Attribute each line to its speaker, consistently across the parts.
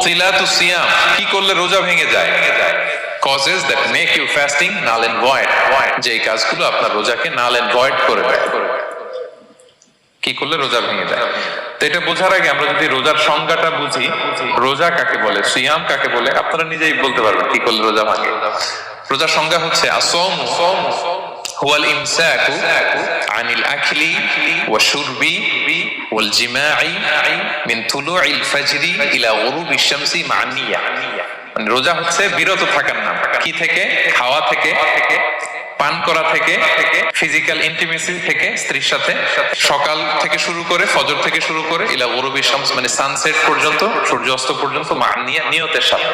Speaker 1: মুবতিলাতুস সিয়াম, কি করলে রোজা ভেঙে যায়? causes that make you fasting null and void, যে কাজগুলো আপনার রোজাকে null and void করে দেয়, কি করলে রোজা ভেঙে যায়। তো এটা বোঝার আগে আমরা যদি রোজার সংজ্ঞাটা বুঝি, রোজা কাকে বলে, সিয়াম কাকে বলে, আপনারা নিজেই বলতে পারবেন কি করলে রোজা ভাঙে। রোজার সংজ্ঞা হচ্ছে আসওমু হুয়াল ইমসাকু আনিল আকলি ওয়া শুরবি ওয়াল জিমাই মিন তুলুইল ফাজরি ইলা গুরুবিশ শামসি মা নিয়া। মানে রোজা হচ্ছে বিরত থাকার নাম, কি থেকে? খাওয়া থেকে, পান করা থেকে, ফিজিক্যাল ইন্টিমেসি থেকে স্ত্রীর সাথে, সকাল থেকে শুরু করে, ফজর থেকে শুরু করে ইলা গুরুবিশ শামস মানে সানসেট পর্যন্ত, সূর্যাস্ত পর্যন্ত, মা নিয়া নিয়তের সাথে।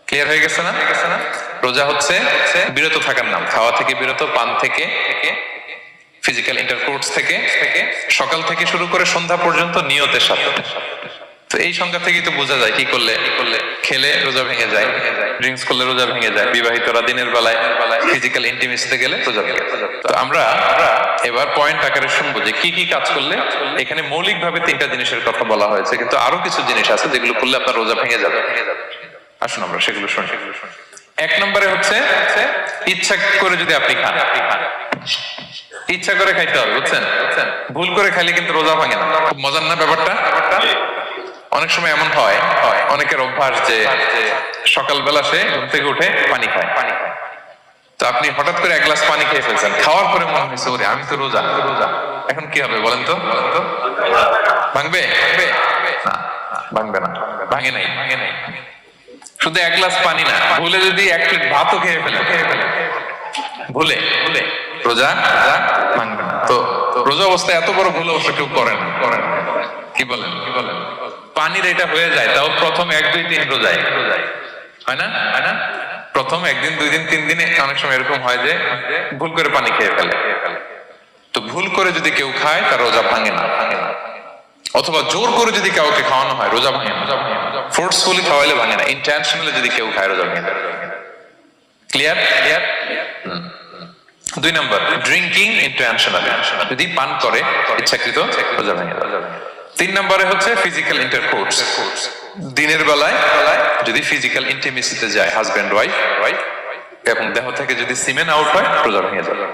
Speaker 1: ক্লিয়ার হয়ে গেছে না? রোজা হচ্ছে বিরত থাকার নাম, খাওয়া থেকে বিরত, পান থেকে, ফিজিক্যাল ইন্টারকোর্স থেকে, সকাল থেকে শুরু করে সন্ধ্যা পর্যন্ত নিয়তের সাথে। তো এই সংজ্ঞা থেকেই তো বোঝা যায় কি করলে খেলে রোজা ভেঙে যায়, ড্রিঙ্কস করলে রোজা ভেঙে যায়, বিবাহিতরা দিনের বেলায় ফিজিক্যাল ইন্টিমেসিতে গেলে রোজা ভেঙে যায়। তো আমরা এবার পয়েন্ট আকারে শুনবো যে কি কি কাজ করলে। এখানে মৌলিকভাবে 3টা জিনিসের কথা বলা হয়েছে, কিন্তু আরো কিছু জিনিস আছে যেগুলো করলে আপনার রোজা ভেঙে যাবে। আসুন আমরা সেগুলো শুনি। 1 নম্বরে হচ্ছে ইচ্ছা করে যদি আপনি খান, ইচ্ছা করে খাইতে হবে, বুঝছেন? ভুল করে খাইলে কিন্তু রোজা ভাঙে না। খুব মজার না ব্যাপারটা? অনেক সময় এমন হয়, অনেকের অভ্যাস যে সকালবেলা সে ঘুম থেকে উঠে পানি খায়। তো আপনি হঠাৎ করে 1 গ্লাস পানি খেয়ে ফেলছেন, খাওয়ার পরে মনে হয়েছে ওরে আমি তো রোজা, এখন কি হবে বলেন তো? ভাঙবে? না, ভাঙবে না, ভাঙে নাই। শুধু 1 গ্লাস পানি না, ভুলে যদি 1 প্লেট ভাতও খেয়ে ফেলে, ভুলে রোজা ভাঙবে না। তো রোজা অবস্থায় এত বড় ভুল অবশ্য কেউ করে না। কি বলেন? পানির এটা হয়ে যায়, তাও প্রথম 1, 2, 3 রোজায় হয় না? প্রথম 1 দিন, 2 দিন, 3 দিনে অনেক সময় এরকম হয় যে ভুল করে পানি খেয়ে ফেলে। তো ভুল করে যদি কেউ খায় তার রোজা ভাঙে না। অথবা জোর করে যদি কাউকে খাওয়ানো হয় রোজা ভাঙে না। ফোর্সফুলি খাওয়াইলে ভাঙে না, ইন্টেনশনালি যদি কেউ খায় রোজা ভাঙে না। ক্লিয়ার? 2 নম্বর, ড্রিঙ্কিং ইন্টেনশনালি, যদি পান করে ইচ্ছাকৃত, রোজা ভাঙে না। 3 নম্বরে হচ্ছে ফিজিক্যাল ইন্টারকোর্স, দিনের বেলায় যদি ফিজিক্যাল ইন্টিমেসিতে যায় হাজবেন্ড ওয়াইফ, এবং দেহ থেকে যদি সিমেন আউট হয় রোজা ভেঙে যাবে।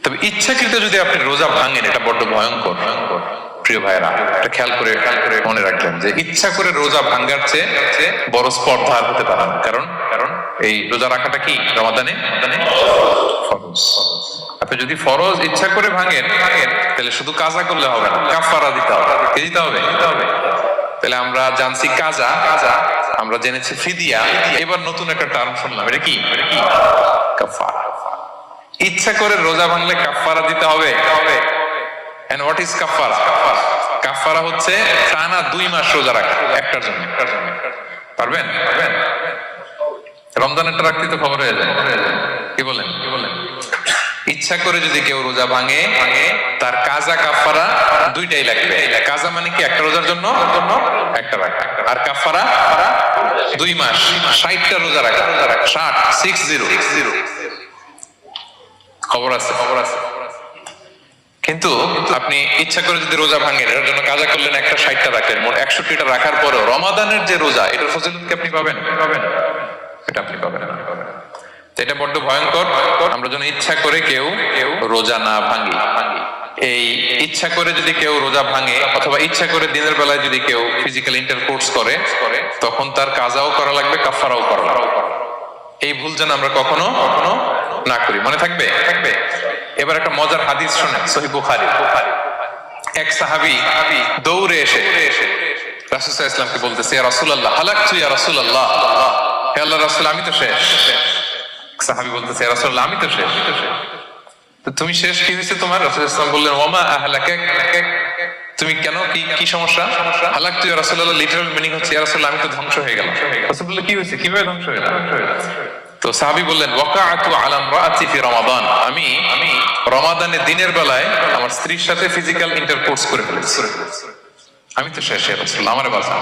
Speaker 1: তবে ইচ্ছাকৃত যদি আপনি রোজা ভাঙেন, এটা বড্ড ভয়ঙ্কর। প্রিয় ভাইরা, এটা খেয়াল করে মনে রাখবেন যে ইচ্ছা করে রোজা ভাঙার চেয়ে বড় স্পর্ধা আর হতে পারে না। কারণ এই রোজা রাখাটা কি রমাদানে ফরজ। আপনি যদি ফরজ ইচ্ছা করে ভাঙেন তাহলে শুধু কাজা করলে হবে না, কাফারা দিতে হবে। কি দিতে হবে? তাহলে আমরা জানছি কাজা, আমরা জেনেছি ফিদিয়া, এবার নতুন একটা টার্ম শুনলাম, এটা কি? কাফারা। ইচ্ছা করে রোজা ভাঙলে কাফারা দিতে হবে। And what is কাফারা? কাফারা হচ্ছে টানা 2 মাস রোজা রাখা একটার জন্য। পারবেন? রমজানেরটা রাখতে তো খবর হয়ে যায়। কি বলেন? ইচ্ছা করে যদি কেউ রোজা ভাঙে তার কাজা কাফারা 2টাই লাগবে। কাজা মানে কি? একটা রোজার জন্য একটা রাখা, আর কাফারা 2 মাস 60টা রোজা রাখা। 60 খবর আছে। কিন্তু আপনি ইচ্ছা করে যদি রোজা ভাঙেন, এর জন্য কাজা করলেন, একটা 60টা রাখলেন, মোট 61টা রাখার পরেও রমাদানের যে রোজা, এটার ফজিলত কি আপনি পাবেন? এটা আপনি পাবেন না। এটা বড্ড ভয়ঙ্কর। আমরা যেন ইচ্ছা করে কেউ রোজা না ভাঙি। এই ইচ্ছা করে যদি কেউ রোজা ভাঙে, অথবা ইচ্ছা করে দিনের বেলায় যদি কেউ ফিজিক্যাল ইন্টারকোর্স করে, তখন তার কাজাও করা লাগবে, কাফারাও করা লাগবে। এই ভুল যেন আমরা কখনো না করি। মনে থাকবে? এবার একটা মজার হাদিস শোনেন, সহিহ বুখারী। এক সাহাবী দৌড়ে এসে রাসূল সাল্লাল্লাহু আলাইহি ওয়াসাল্লামকে বলতেছে, ইয়া রাসূলুল্লাহ, হালাকতু ইয়া রাসূলুল্লাহ, হে আল্লাহর রাসূল আমি তো শেষ। সাহাবী বলতেছে, ইয়া রাসূলুল্লাহ আমি তো শেষ। তো তুমি শেষ, কি হয়েছে তোমার? রাসূল সাল্লাল্লাহু আলাইহি ওয়াসাল্লাম বললেন, ওয়ামা আহলাকাক, তুমি কেন, কি সমস্যা? হালাকতু ইয়া রাসূলুল্লাহ লিটারাল মিনিং হচ্ছে, ইয়া রাসূলুল্লাহ আমি তো ধ্বংস হয়ে গেলাম। রাসূল বললেন, কি হয়েছে, কিভাবে ধ্বংস হয়ে গেলাম? তো সাহাবী বললেন, ওয়াকাআতু আলা ইমরাআতি ফি রমাদান, আমি রমাদানে দিনের বেলায় আমার স্ত্রীর সাথে ফিজিক্যাল ইন্টারকোর্স করে ফেলেছি, আমি তো শেষ। রাসূলুল্লাহ আমারে বাঁচা।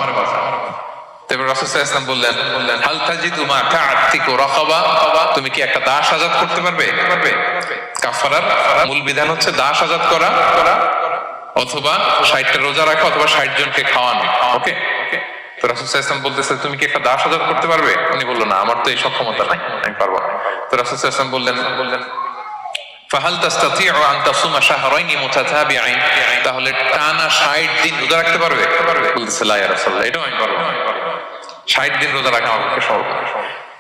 Speaker 1: তারপর রাসূল সাল্লাল্লাহু আলাইহি ওয়াসাল্লাম বললেন, হাল তাজিদু মা কা'আতিকু রাকাবা, তুমি কি একটা দাস আযাদ করতে পারবে? কাফারার মূল বিধান হচ্ছে দাস আযাদ করা, অথবা 60টা রোজা রাখা, অথবা 60 জনকে খাওয়ানো। ওকে, তো রাসূল সাল্লাল্লাহু আলাইহি ওয়াসাল্লাম বলতেছে তুমি কি একটা দাস আজাদ করতে পারবে? উনি বলল না, আমার তো এই সক্ষমতা নাই, আমি পারবো না। তো রাসূল সাল্লাল্লাহু আলাইহি ওয়াসাল্লাম বললেন ফাহাল তাস্তাতিউ আন তাসুমা শাহরাইনি মুতাতাবিআইন, তাহলে টানা 60 দিন রোজা রাখতে পারবে? বলতেছে লা ইয়া রাসূলুল্লাহ, এটাও আমি পারবো না, 60 দিন রোজা রাখা আমার পক্ষে সম্ভব না।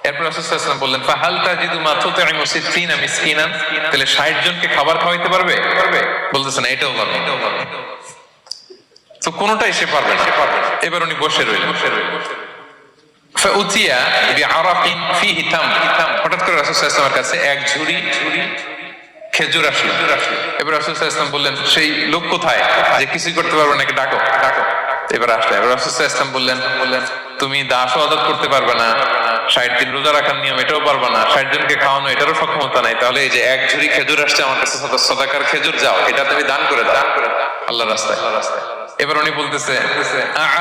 Speaker 1: এরপর রাসূল সাল্লাল্লাহু আলাইহি ওয়াসাল্লাম বললেন ফাহাল তাজিদু মা তুতঈমু 60 মিসকিনান, তাহলে 60 জনকে খাবার খাওয়াইতে পারবে? বলতেছে না, এটাও পারবে। তো কোনটাই সে পারবে না। এবার উনি বসে রইলেন। ফাউতিয়া বিআরাকিন ফিহি তাম, হঠাৎ করে রাসূল সাল্লাল্লাহু আলাইহি ওয়াসাল্লামের কাছে এক ঝুড়ি খেজুর আসলো। এবার রাসূল সাল্লাল্লাহু আলাইহি ওয়াসাল্লাম বললেন সেই লোক কোথায় যে কিছুই করতে পারবে না, ডাকো। এবার আসলে এবার রাসূল সাল্লাল্লাহু আলাইহি ওয়াসাল্লাম বললেন তুমি দাসও আজাদ করতে পারবে না, 60 দিন রোজা রাখার নিয়ম এটাও পারবে না, 60 জনকে খাওয়ানো এটারও সক্ষমতা নাই, তাহলে এই যে এক ঝুড়ি খেজুর আসছে আমার কাছে, সাদাকার খেজুর, যাও এটা তুমি দান করে দাও আল্লাহর রাস্তায়। এবার উনি বলতেছে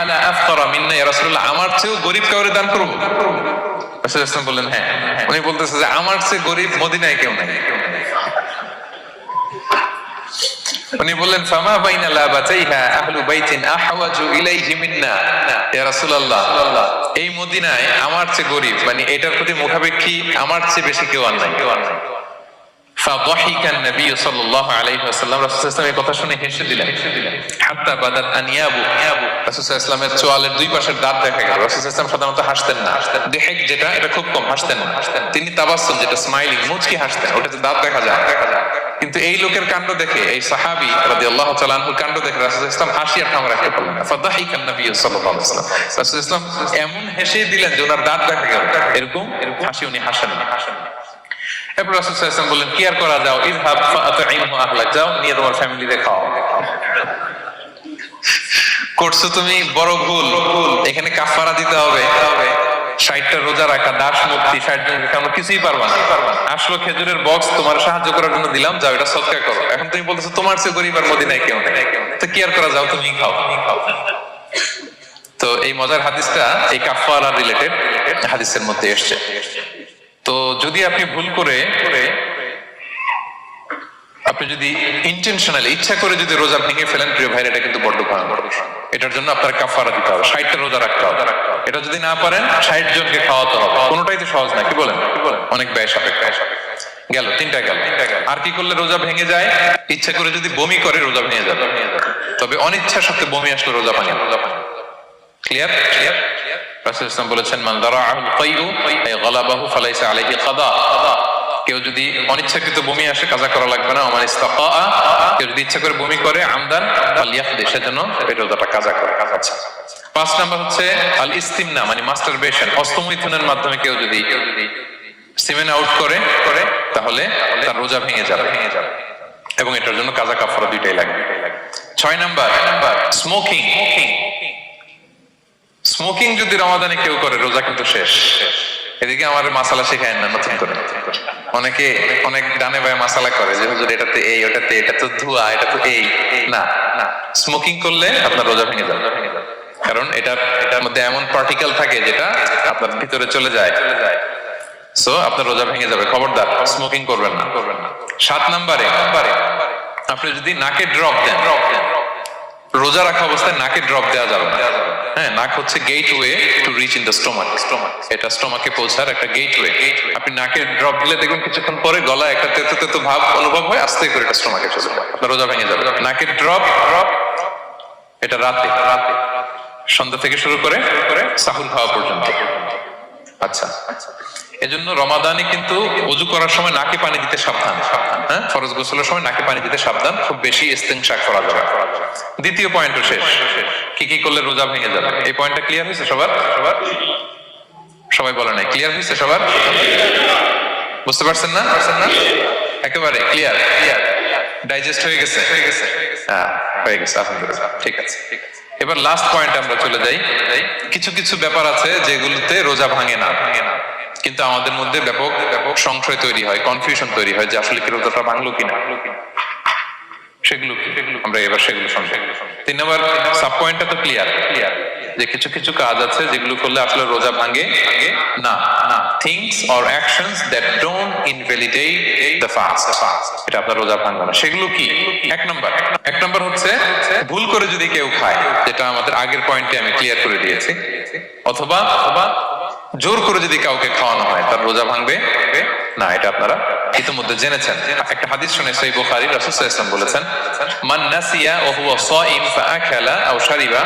Speaker 1: আলা আফতারা মিন্না ইয়া রাসূলুল্লাহ, আমার চেয়েও গরীব কাউরে দান করব? রাসূল সাল্লাল্লাহু আলাইহি ওয়াসাল্লাম বললেন হ্যাঁ। উনি বলতেছে যে আমার চেয়ে গরীব মদিনায় কেউ নাই। উনি বললেন ফামা বাইনা লাবাতাইহা আহলু বাইতিন আহওয়াজু ইলাইহি মিন্না ইয়া রাসূলুল্লাহ, এই মদিনায় আমার চেয়ে গরীব, মানে এটার প্রতি মুখাপেক্ষী আমার চেয়ে বেশি কেউ আর নাই। ফাদাহিকা নবী সাল্লাল্লাহু আলাইহি ওয়াসাল্লাম, রাসূল সাল্লাল্লাহু আলাইহি ওয়াসাল্লাম এই কথা শুনে হেসে দিলেন। হাত্তা বাদাত আনিয়াবু, রাসূল সাল্লাল্লাহু আলাইহি ওয়াসাল্লামের চোয়ালের দুই পাশের দাঁত দেখা গেল। রাসূল সাল্লাল্লাহু আলাইহি ওয়াসাল্লাম সাধারণত হাসতেন না, দেহেক যেটা এটা খুব কম হাসতেন না, তিনি তাবাসসুম যেটা স্মাইলিং মুচকি হাসতেন, ওটাতে দাঁত দেখা যায়। কিন্তু এই লোকের কাণ্ড দেখে, এই সাহাবী রাদিয়াল্লাহু তাআলা আনহুর কাণ্ড দেখে রাসূল সাল্লাল্লাহু আলাইহি ওয়াসাল্লাম হাসি আর থামাতে রাখতে পারলেন না। ফাদাহিকা নবী সাল্লাল্লাহু আলাইহি ওয়াসাল্লাম, রাসূল সাল্লাল্লাহু আলাইহি ওয়াসাল্লাম এমন হেসে দিলেন যে ওনার দাঁত দেখা গেল, এরকম হাসি উনি হাসেন না। এরপর রাসূল সাল্লাল্লাহু আলাইহি ওয়াসাল্লাম বললেন কি আর করা, যাও ইযহাব ফাআতঈমহু আহলাক, যাও নিয়ে তোমার ফ্যামিলিতে খাও। করছো তুমি বড় ভুল, এখানে কাফারা দিতে হবে, 60টা রোজা রাখা, দাস মুক্তি, 60 জনকে খাওয়ানো, কিছুই পারবা না। আসলো খেজুরের বক্স তোমার সাহায্য করার জন্য দিলাম, যাও এটা সদকা করো। এখন তুমি বলতেছো তোমার চেয়ে গরীব আর মদিনায় কেউ নেই, তো কি আর করা, যাও তুমি খাও। তো এই মজার হাদিসটা এই কাফারা রিলেটেড হাদিসের মধ্যে এসেছে। তো যদি আপনি ভুল করে আপনি যদি ইন্টেনশনালি ইচ্ছা করে যদি রোজা ভেঙে ফেলেন, প্রিয় ভাইরা, এটা কিন্তু বড় ভয়ানক। এটার জন্য আপনার কাফারা দিতে হবে, 60টা রোজা রাখতে হবে। এটা যদি না পারেন 60 জনকে খাওয়াতে হবে। কোনোটাই তো সহজ না, কি বলেন? অনেক ব্যয় সাপেক্ষ। গেল তিনটা গেল। আর কি করলে রোজা ভেঙে যায়? ইচ্ছা করে যদি বমি করে রোজা ভেঙে যাবে, তবে অনিচ্ছা সত্ত্বে বমি আসলে রোজা ভাঙে। ক্লিয়ার? রাসূল সাল্লাল্লাহু আলাইহি ওয়াসাল্লাম বলেছেন মান দারাআহুল কাইউ আই গালাবাহু ফালাইসা আলাইহি কাদা, কেউ যদি অনিচ্ছাকৃত বমি আসে কাজা করা লাগবে না। আমার ইস্তাকা, কেউ যদি ইচ্ছা করে বমি করে আমদান ফালিয়াকদি, সেজন্য এই রোজাটা কাজা করে। আচ্ছা, 5 নাম্বার হচ্ছে আল ইস্তিমনা, মানে মাস্টারবেশন, হস্তমৈথুনের মাধ্যমে কেউ যদি সিমেন আউট করে তাহলে তার রোজা ভেঙে যাবে, এবং এটার জন্য কাজা কাফারা দুইটাই লাগবে। 6 নাম্বার স্মোকিং। স্মোকিং যদি রমাদানে কেউ করে রোজা কিন্তু শেষ। এদিকে আমার মাসালা শেখায় না নতুন করে, অনেকে অনেক ডানে বায়ে মাসালা করে যে হুজুর এটাতে এই, ওটাতে এটা তো ধোঁয়া, এটা তো এই না। স্মোকিং করলে আপনার রোজা ভেঙে যাবে, কারণ এটার মধ্যে এমন পার্টিকেল থাকে যেটা আপনার ভিতরে চলে যায়, সো আপনার রোজা ভেঙে যাবে। খবরদার স্মোকিং করবেন না। 7 নাম্বারে আপনি যদি নাকে ড্রপ দেন, রোজা রাখা অবস্থায় নাকে ড্রপ দেওয়া যাবে না। হ্যাঁ, নাক হচ্ছে gateway to reach in the stomach. এটা স্টোমাকে পৌঁছার একটা গেটওয়ে। আপনি নাকে ড্রপ দিলে দেখবেন কিছুক্ষণ পরে গলা একটা তেতো তেতো ভাব অনুভব হয়, আস্তে করে এটা স্টোমাকে চলে যায়, আপনার রোজা ভেঙে যাবে। নাকের ড্রপ এটা রাতে, সন্ধ্যা থেকে শুরু করে সাহুর খাওয়া পর্যন্ত। আচ্ছা, এজন্য রমাদানে কিন্তু ওযু করার সময় নাকে পানি দিতে সাবধান। হ্যাঁ, ফরজ গোসলের সময় নাকে পানি দিতে সাবধান, খুব বেশি ইস্তিনশাক করা যাবে। দ্বিতীয় পয়েন্টও শেষ, কি করলে রোজা ভেঙে যাবে। এই পয়েন্টটা ক্লিয়ার হয়েছে সবার? সবাই বলে নাই, ক্লিয়ার হয়েছে সবার? বুঝতে পারছেন না? একেবারে ক্লিয়ার, ডাইজেস্ট হয়ে গেছে? হ্যাঁ, হয়ে গেছে, আলহামদুলিল্লাহ। ঠিক আছে, এবার লাস্ট পয়েন্ট আমরা চলে যাই। কিছু কিছু ব্যাপার আছে যেগুলোতে রোজা ভাঙে না, কিন্তু আমাদের মধ্যে ব্যাপক সংশয় তৈরি হয়, কনফিউশন তৈরি হয় যে আসলে কি রোজাটা ভাঙলো কিনা। সেগুলো আমরা এবার সেগুলো শুনবো। 3 নম্বর সাব পয়েন্টটা তো ক্লিয়ার। যে কিছু কিছু কাজ আছে যেগুলো করলে আসলে রোজা ভাঙে না। Things or actions that don't invalidate the fast, এটা আপনার রোজা ভাঙবে না। সেগুলো কি? এক নাম্বার হচ্ছে ভুল করে যদি কেউ খায়, যেটা আমাদের আগের পয়েন্টে আমি ক্লিয়ার করে দিয়েছি, অথবা জোর করে যদি কাউকে খাওয়ানো হয়, তার রোজা ভাঙবে না, এটা আপনারা ইতিমধ্যে জেনেছেন। একটা হাদিস শুনে সহিহ বুখারী, রাসূল সাল্লাল্লাহু আলাইহি ওয়াসাল্লাম বলেছেন, মান নাসিয়া ওয়া হুয়া সাইম ফাআকালা আও শারিবা,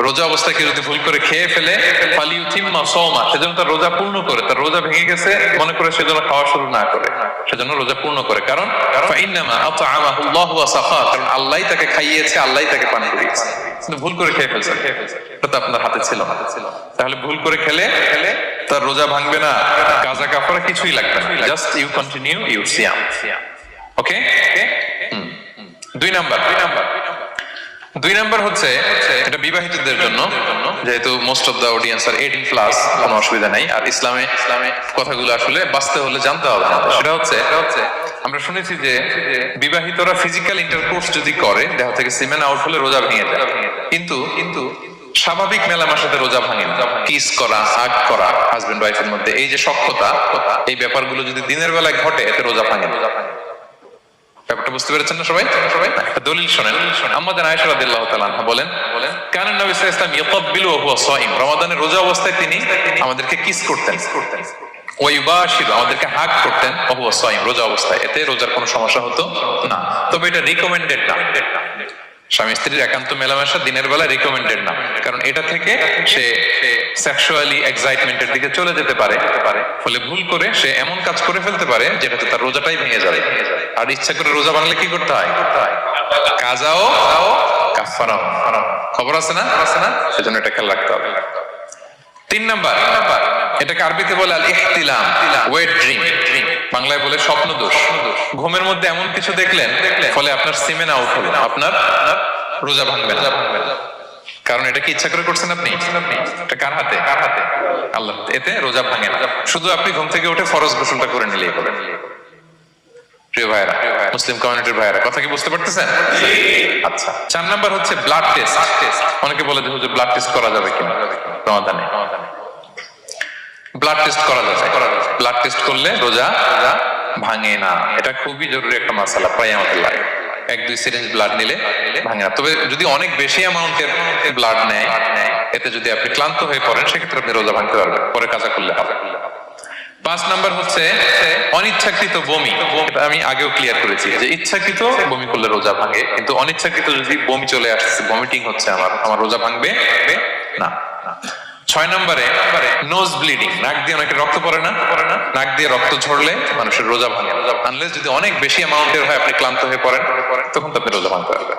Speaker 1: রোজা অবস্থায় কেউ যদি ভুল করে খেয়ে ফেলে, ফালিউতিম্মা সাওমা, সেজন্য তার রোজা পূর্ণ করে, তার রোজা ভেঙে গেছে মনে করে সেজন্য খাওয়া শুরু না করে, সেজন্য রোজা পূর্ণ করে। কারণ ফাইন্নামা আত'আমাহুল্লাহু ওয়া সাকা, কারণ আল্লাহই তাকে খাইয়েছে, আল্লাহই তাকে পান করিয়েছে। কিন্তু ভুল করে খেয়ে ফেলছে, এটা তো আপনার হাতে ছিল না। তাহলে ভুল করে খেলে তার রোজা ভাঙবে না, কাজা কাফারা কিছুই লাগবে না, জাস্ট ইউ কন্টিনিউ ইউর সিয়াম। ওকে। দুই নাম্বার হচ্ছে এটা বিবাহিতদের জন্য, যেহেতু মোস্ট অফ দা অডিয়েন্স আর 18+, কোনো অসুবিধা নাই। আর ইসলামে কথাগুলো আসলে বাঁচতে হলে জানতে হবে। সেটা হচ্ছে আমরা শুনেছি যে বিবাহিতরা ফিজিক্যাল ইন্টারকোর্স যদি করে, দেহ থেকে সিমেন আউট হলে রোজা ভেঙে যায়। কিন্তু স্বাভাবিক মেলামেশার সাথে রোজা ভাঙে না। কিস করা, হাগ করা হাজবেন্ড ওয়াইফের মধ্যে, এই যে সখ্যতা, এই ব্যাপারগুলো যদি দিনের বেলায় ঘটে, এতে রোজা ভাঙে না। ব্যাপারটা বুঝতে পেরেছেন না সবাই? একটা দলিল শোনেন। আম্মাজান আয়েশা রাদিয়াল্লাহু তাআলা আনহা বলেন, কানা নবী সাল্লাল্লাহু আলাইহি ওয়াসাল্লাম ইয়াকাব্বিলু ওয়া হুয়া সাইম, রমাদানের রোজা অবস্থায় তিনি আমাদেরকে কিস করতেন, ওয়া ইউবাশিরু, আমাদেরকে হাগ করতেন, ওয়া হুয়া সাইম, রোজা অবস্থায়। এতে রোজার কোনো সমস্যা হতো না। তবে এটা রিকমেন্ডেড না। স্বামী স্ত্রীর একান্ত মেলামেশা দিনের বেলা রিকমেন্ডেড না, কারণ এটা থেকে সে সেক্সুয়ালি এক্সাইটমেন্টের দিকে চলে যেতে পারে, ফলে ভুল করে সে এমন কাজ করে ফেলতে পারে যেটাতে তার রোজাটাই ভেঙে যাবে। আর ইচ্ছা করে রোজা ভাঙলে কি করতে হয়? কাজাও কাফারাও, খবর আছে না? সেজন্য এটা খেয়াল রাখতে হবে। 3 নাম্বার, এটাকে আরবিতে বলে আল ইহতিলাম, ওয়েট ড্রিম, বাংলায় বলে স্বপ্ন দোষ। ঘুমের মধ্যে এমন কিছু দেখলেন ফলে আপনার সিমেন আউট হলো, আপনার রোজা ভাঙবে না। কারণ এটা কি ইচ্ছা করে করছেন আপনি? এটা কার হাতে? আল্লাহ। এতে রোজা ভাঙে না। শুধু আপনি ঘুম থেকে উঠে ফরজ গোসলটা করে নিলেই হবে। প্রিয় ভাইরা, মুসলিম কমিউনিটির ভাইরা, কথা কি বুঝতে পারতেছেন? আচ্ছা। 4 নাম্বার হচ্ছে ব্লাড টেস্ট। অনেকে বলে যে হুজুর ব্লাড টেস্ট করা যাবে কিনা রমাদানে? ব্লাড টেস্ট করা যাবে। ব্লাড টেস্ট করলে রোজা ভাঙে না। এটা খুবই জরুরি একটা মাসালা, প্রায় আমাদের লাগে। 1-2 সিরিঞ্জ ব্লাড নিলে ভাঙে না। তবে যদি অনেক বেশি অ্যামাউন্টের ব্লাড নেয়, এতে যদি আপনি ক্লান্ত হয়ে পড়েন, সেক্ষেত্রে আপনি রোজা ভাঙতে পারবেন, পরে কাজা করলে হবে। 5 নাম্বার হচ্ছে অনিচ্ছাকৃত বমি। এটা আমি আগেও ক্লিয়ার করেছি যে ইচ্ছাকৃত বমি করলে রোজা ভাঙে, কিন্তু অনিচ্ছাকৃত যদি বমি চলে আসছে, ভমিটিং হচ্ছে, আমার রোজা ভাঙবে না। 6 নম্বরে নোজ ব্লিডিং, নাক দিয়ে অনেকে রক্ত পড়ে না, নাক দিয়ে রক্ত ঝরলে মানুষের রোজা ভাঙে। আনলেস যদি অনেক বেশি অ্যামাউন্টের হয়, আপনি ক্লান্ত হয়ে পড়েন, তখন তো আপনি রোজা ভাঙতে পারবেন।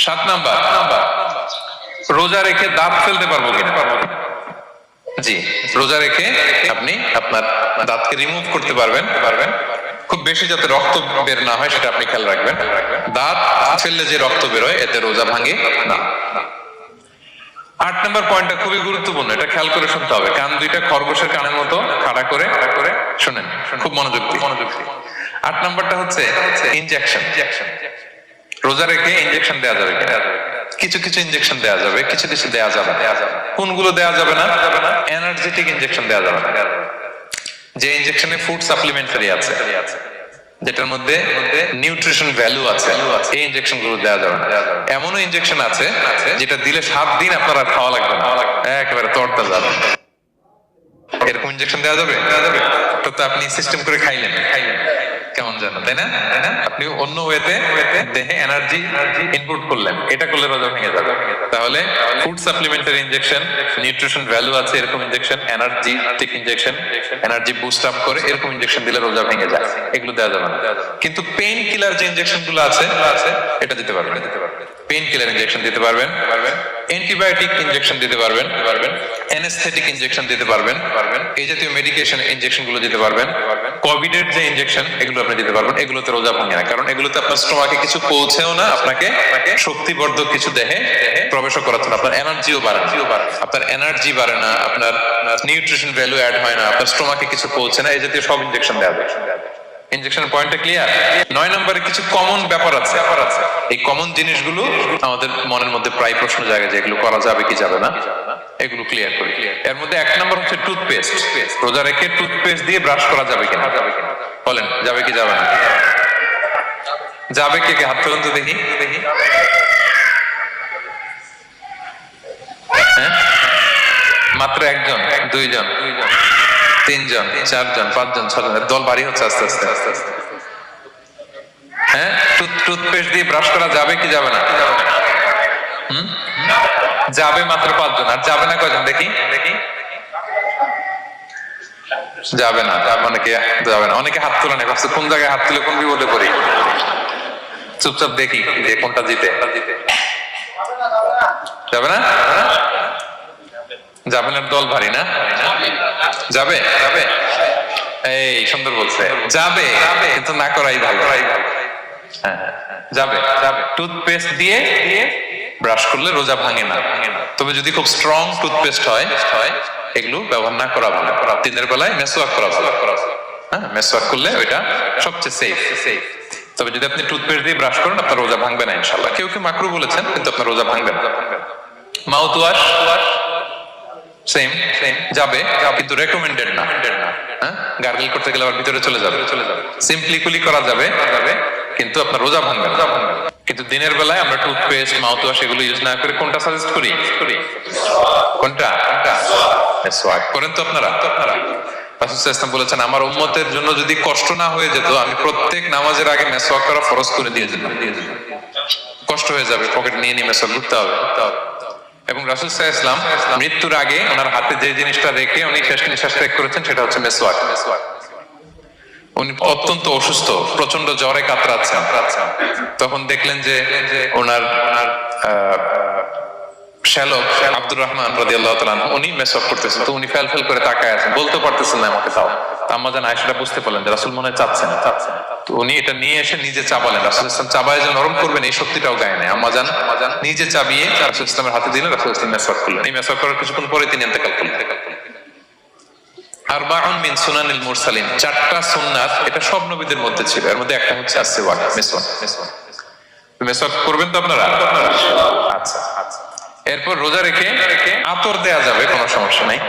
Speaker 1: 7 নাম্বার, রোজা রেখে দাঁত ফেলতে পারবো কিনা? জি, রোজা রেখে আপনি আপনার দাঁতকে রিমুভ করতে পারবেন। খুব বেশি যাতে রক্ত বের না হয় সেটা আপনি খেয়াল রাখবেন। দাঁত ফেললে যে রক্ত বেরোয়, এতে রোজা ভাঙে না। 8 নম্বর পয়েন্টটা খুবই গুরুত্বপূর্ণ, এটা খেয়াল করে শুনতে হবে। কান দুইটা খরগোশের কানের মতো খাড়া করে শুনেন, খুব মনোযোগ দিয়ে। 8 নম্বরটা হচ্ছে ইনজেকশন। রোজা রেখে ইনজেকশন দেওয়া যাবে কিনা? কিছু ইনজেকশন দেওয়া যাবে, কিছু দেওয়া যাবে। কোনগুলো দেওয়া যাবে না? এনার্জেটিক ইনজেকশন দেওয়া যাবে না। যে ইনজেকশনে ফুড সাপ্লিমেন্টারি আছে, যেটার মধ্যে নিউট্রিশন ভ্যালু আছে, এই ইনজেকশন গুলো দেওয়া যাবে না। এমনও ইনজেকশন আছে যেটা দিলে 7 দিন আপনার আর খাওয়া লাগবে না, একেবারে তরতা যাবে। এরকম ইনজেকশন দেওয়া যাবে? তো আপনি সিস্টেম করে খাইলেন, কেমন জানো, তাই না? আপনি অন্য ওয়েতে দেহে এনার্জি ইনপুট করলেন, এটা করলে রোজা ভেঙে যাবে। তাহলে food supplementary injection, nutrition value আছে এরকম injection, energetic injection, energy boost up করে এরকম ইনজেকশন দিলে রোজা ভেঙে যায়, এগুলো দেওয়া যাবে না। কিন্তু পেইন কিলার যে ইনজেকশন গুলো আছে, এটা দিতে পারবেন। পেইন কিলার ইনজেকশন দিতে পারবেন, অ্যান্টিবায়োটিক ইনজেকশন দিতে পারবেন, অ্যানেস্থেটিক ইনজেকশন দিতে পারবেন, এই জাতীয় মেডিকেশন ইনজেকশন গুলো দিতে পারবেন। কোভিড এর যে ইনজেকশন, এগুলো আপনি দিতে পারবেন। এগুলোতে রোজা ভাঙে না, কারণ এগুলোতে আপনার স্টোমাকে কিছু পৌঁছেও না, আপনাকে শক্তিবর্ধক কিছু দেহে প্রবেশও করাচ্ছে না, আপনার এনার্জিও বাড়ে না, আপনার এনার্জি বাড়ে না, আপনার নিউট্রিশন ভ্যালু অ্যাড হয় না, আপনার স্টোমাকে কিছু পৌঁছে না, এই জাতীয় সব ইনজেকশন দেওয়া যায়। ইনজেকশনের পয়েন্টটা ক্লিয়ার? 9 নম্বরে কিছু কমন ব্যাপার আছে। এই কমন জিনিসগুলো আমাদের মনের মধ্যে প্রায় প্রশ্ন জাগে যে এগুলো করা যাবে কি যাবে না, এগুলো ক্লিয়ার করি। এর মধ্যে 1 নম্বর হচ্ছে টুথপেস্ট। রোজা রেখে টুথপেস্ট দিয়ে ব্রাশ করা যাবে কিনা? বলেন যাবে কি যাবে না? যাবে, কে কে হাত তুলুন তো দেখি। হ্যাঁ, মাত্র 1 জন, 2 জন, 3 জন, 4 জন, 5 জন, 6 জন, দল ভারী হচ্ছে আস্তে আস্তে। হ্যাঁ, টুথপেস্ট দিয়ে ব্রাশ করা যাবে কি যাবে না? যাবে মাত্র 5 জন। আর যাবে না কয়জন দেখি? যাবে না, অনেকে যাবে না। অনেকে হাত তোলে না, ভাবছে কোন জায়গায় হাত তুলে কোন বিপদে পড়ি। চুপচাপ দেখি যে কোনটা জিতে। যাবে না? যাবে না, দল ভারী না? যাবে? এই সুন্দর বলছে, যাবে কিন্তু না করাই ভালো। হ্যাঁ, যাবে। টুথপেস্ট দিয়ে ব্রাশ করলে রোজা ভাঙে না, তবে যদি খুব স্ট্রং টুথপেস্ট হয় এগুলো ব্যবহার না করা ভালো। দিনের বেলায় মেসওয়াক করা ভালো। হ্যাঁ, মেসওয়াক করলে ওইটা সবচেয়ে সেফ। তবে যদি আপনি টুথপেস্ট দিয়ে ব্রাশ করেন আপনার রোজা ভাঙবে না ইনশাআল্লাহ। কেউ মাকরু বলেছেন, কিন্তু আপনার রোজা ভাঙবে না। মাউথ ওয়াশ সেম যাবে, কিন্তু রেকমেন্ডেড না। হ্যাঁ, গার্গল করতে গেলে আবার ভিতরে চলে যাবে। সিম্পলি কুলি করা যাবে, কিন্তু আপনার রোজা ভাঙবে না। কিন্তু দিনের বেলায় আমরা টুথপেস্ট, মাউথ ওয়াশ এগুলো ইউজ না করে কোনটা সাজেস্ট করি? কোনটা? মেসওয়াক করেন তো আপনারা? রাসূল সাল্লাল্লাহু আলাইহি ওয়াসাল্লাম বলেছেন, আমার উম্মতের জন্য যদি কষ্ট না হয়ে যেত আমি প্রত্যেক নামাজের আগে মেসওয়াক করা ফরজ করে দিয়ে যেতাম। কষ্ট হয়ে যাবে, পকেট নিয়ে মেসওয়াক করতে হবে। এবং রাসূল সাল্লাল্লাহু আলাইহি ওয়াসাল্লাম মৃত্যুর আগে ওনার হাতে যে জিনিসটা রেখে উনি শেষ নিঃশ্বাস ত্যাগ করেছেন সেটা হচ্ছে মেসওয়াক। উনি অত্যন্ত অসুস্থ, প্রচন্ড জ্বরে কাতরাচ্ছেন। তখন দেখলেন যে ওনার শ্যালক আব্দুর রহমান রাদিয়াল্লাহু তাআলা উনি মেসওয়াক করতেছেন, তো উনি ফেল করে তাকায় আছেন, বলতে পারতেছেন না আমাকে তাও। আম্মা জান আয়েশা বুঝতে পারলেন যে রাসূল মনে হয় চাচ্ছেন। তো উনি এটা নিয়ে এসে নিজে চাবালেন। রাসূল সাল্লাল্লাহু আলাইহি ওয়াসাল্লাম চাবায় যে নরম করবেন এই শক্তিটাও গায়ে নাই। আম্মা জান নিজে চাবিয়ে রাসূল সাল্লাল্লাহু আলাইহি ওয়াসাল্লামের হাতে দিলেন, রাসূল সাল্লাল্লাহু আলাইহি ওয়াসাল্লাম মেসওয়াক করলেন। এই মেসওয়াক করার কিছুক্ষণ পরে তিনি ইন্তেকাল করলেন। আরবাউন মিন সুনানিল মুরসালিন, 4টা সুন্নাত, এটা সব নবীদের মধ্যে ছিল। এর মধ্যে একটা হচ্ছে আসওয়াক, মেসওয়াক করবেন তো আপনারা? আচ্ছা। এরপর রোজা রেখে আতর দেয়া যাবে, কোনো সমস্যা নাই।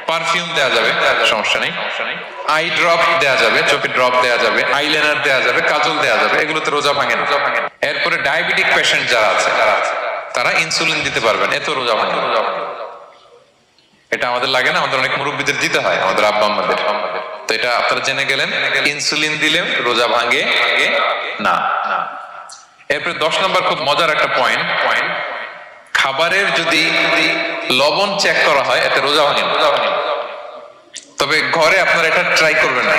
Speaker 1: পারফিউম দেয়া যাবে, সমস্যা নেই। আই ড্রপ দেয়া যাবে, চোখে ড্রপ দেয়া যাবে, আইলাইনার দেয়া যাবে, কাজল দেয়া যাবে, এগুলোতে রোজা ভাঙে না। এরপরে ডায়াবেটিক পেশেন্ট যারা আছে তারা ইনসুলিন দিতে পারবেন, এত রোজা ভাঙে না। এটা আমাদের লাগে না, আমাদের অনেক মুরব্বীদের দিতে হয়, আমাদের আব্বা আম্মাদের। তো এটা আপনারা জেনে গেলেন, ইনসুলিন দিলে রোজা ভাঙে না। এরপরে 10 নম্বর খুব মজার একটা পয়েন্ট, খাবারের যদি লবণ চেক করা হয় এতে রোজা ভাঙে না। তবে ঘরে আপনারা এটা ট্রাই করবেন না,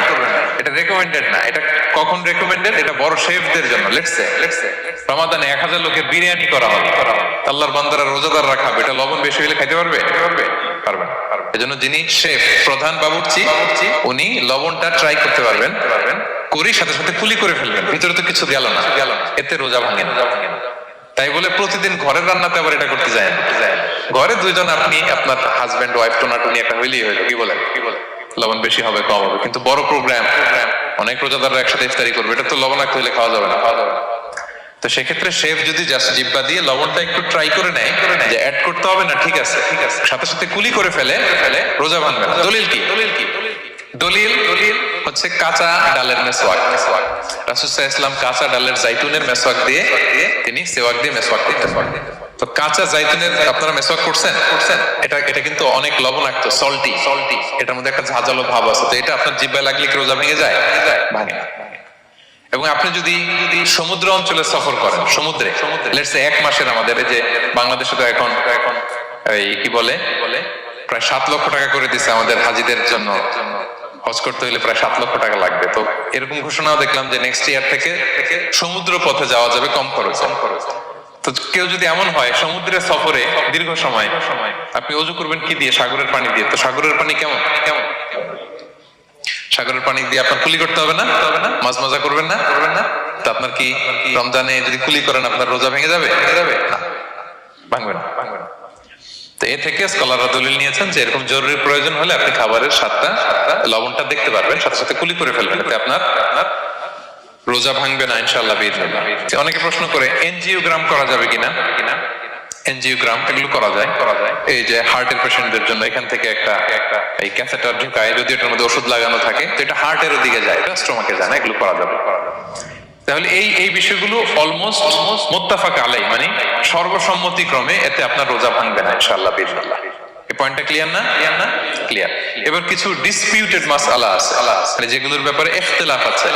Speaker 1: এটা রেকমেন্ডেড না। এটা কখন রেকমেন্ডেড? এটা বড় শেফদের জন্য। লেটস সে রমাদানে 1000 লোকের বিরিয়ানি করা হবে, আল্লাহর বান্দারা রোজাদাররা খাবে, এটা লবণ বেশি হলে খাইতে পারবে? পারবে না। এজন্য যিনি শেফ, প্রধান বাবুর্চি, উনি লবণটা ট্রাই করতে পারবেন, করি সাথে সাথে কুলি করে ফেলবেন, ভিতরে তো কিছু গেল না, এতে রোজা ভাঙে না। তাই বলে প্রতিদিন ঘরের রান্নাতে আবার এটা করতে যায় না। ঘরে 2 জন, আপনি আপনার হাজবেন্ড ওয়াইফ টোনাটুনি একটা হইলেই হইলো, কি বলে লবণ বেশি হবে কম হবে। কিন্তু বড় প্রোগ্রাম, অনেক রোজাদাররা একসাথে ইফতারি করবে, এটা তো লবণাক্ত হইলে খাওয়া যাবে না। তো সেক্ষেত্রে শেফ যদি জাস্ট জিব্বা দিয়ে লবণটা একটু ট্রাই করে নেয় যে অ্যাড করতে হবে না, ঠিক আছে, সাথে সাথে কুলি করে ফেলে, রোজা ভাঙবে না। দলিল কি? দলিল হচ্ছে কাঁচা ডালের মেসওয়াক। রাসূল সাল্লাল্লাহু আলাইহি ওয়াসাল্লাম কাঁচা ডালের জাইতুনের মেসওয়াক দিয়ে তিনি সেওয়াক দিয়ে মেসওয়াক দিতেন। তো কাঁচা জাইতুনের আপনারা মেসওয়াক করছেন? এটা কিন্তু অনেক লবণাক্ত, সল্টি, এটার মধ্যে একটা ঝাঁঝালো ভাব আছে। তো এটা আপনার জিহ্বায় লাগলে কি রোজা ভেঙে যায়? ভাঙে না। এবং আপনি যদি সমুদ্র অঞ্চলে সফর করেন, সমুদ্রে লেটস সে 1 মাসের, আমাদের এই যে বাংলাদেশে তো এখন এই কি বলে প্রায় 7 লক্ষ টাকা করে দিচ্ছে আমাদের হাজিদের জন্য। হজ করতে হলে প্রায় 7 লক্ষ টাকা লাগবে। তো এরকম ঘোষণাও দেখলাম যে নেক্সট ইয়ার থেকে সমুদ্র পথে যাওয়া যাবে কম খরচে। তো কেউ যদি এমন হয় সমুদ্রের সফরে দীর্ঘ সময়, আপনি ওযু করবেন কি দিয়ে? সাগরের পানি দিয়ে। তো সাগরের পানি কেমন? সাগরের পানি দিয়ে আপনার কুলি করতে হবে না? মাছ মজা করবেন না? তো আপনার কি রমজানে যদি কুলি করেন আপনার রোজা ভেঙে যাবে? না, ভাঙবে না। তো এ থেকে স্কলাররা দলিল নিয়েছেন যে এরকম জরুরি প্রয়োজন হলে আপনি খাবারের স্বাদটা, লবণটা দেখতে পারবেন, সাথে সাথে কুলি করে ফেলবেন, এতে আপনার রোজা ভাঙবে না ইনশাআল্লাহ বিইজনিল্লাহ। অনেকে প্রশ্ন করে এনজিওগ্রাম করা যাবে কিনা, এনজিওগ্রাম এগুলো করা যায়। এই যে হার্টের পেশেন্টদের জন্য এখান থেকে একটা এই ক্যাথেটার ঢুকায়, যদি এটার মধ্যে ওষুধ লাগানো থাকে তো এটা হার্টের দিকে যায়, এটা স্টোমাকে যায় না, এগুলো করা যাবে। তাহলে এই বিষয়গুলো অলমোস্ট মুত্তাফাক আলাই, মানে সর্বসম্মতিক্রমে এতে আপনার রোজা ভাঙবে না ইনশাআল্লাহ বিইজনিল্লাহ। এই পয়েন্টটা ক্লিয়ার না? ক্লিয়ার। এবার কিছু ডিসপিউটেড মাসআলা আছে, মানে যেগুলোর ব্যাপারে ইখতিলাফ আছে,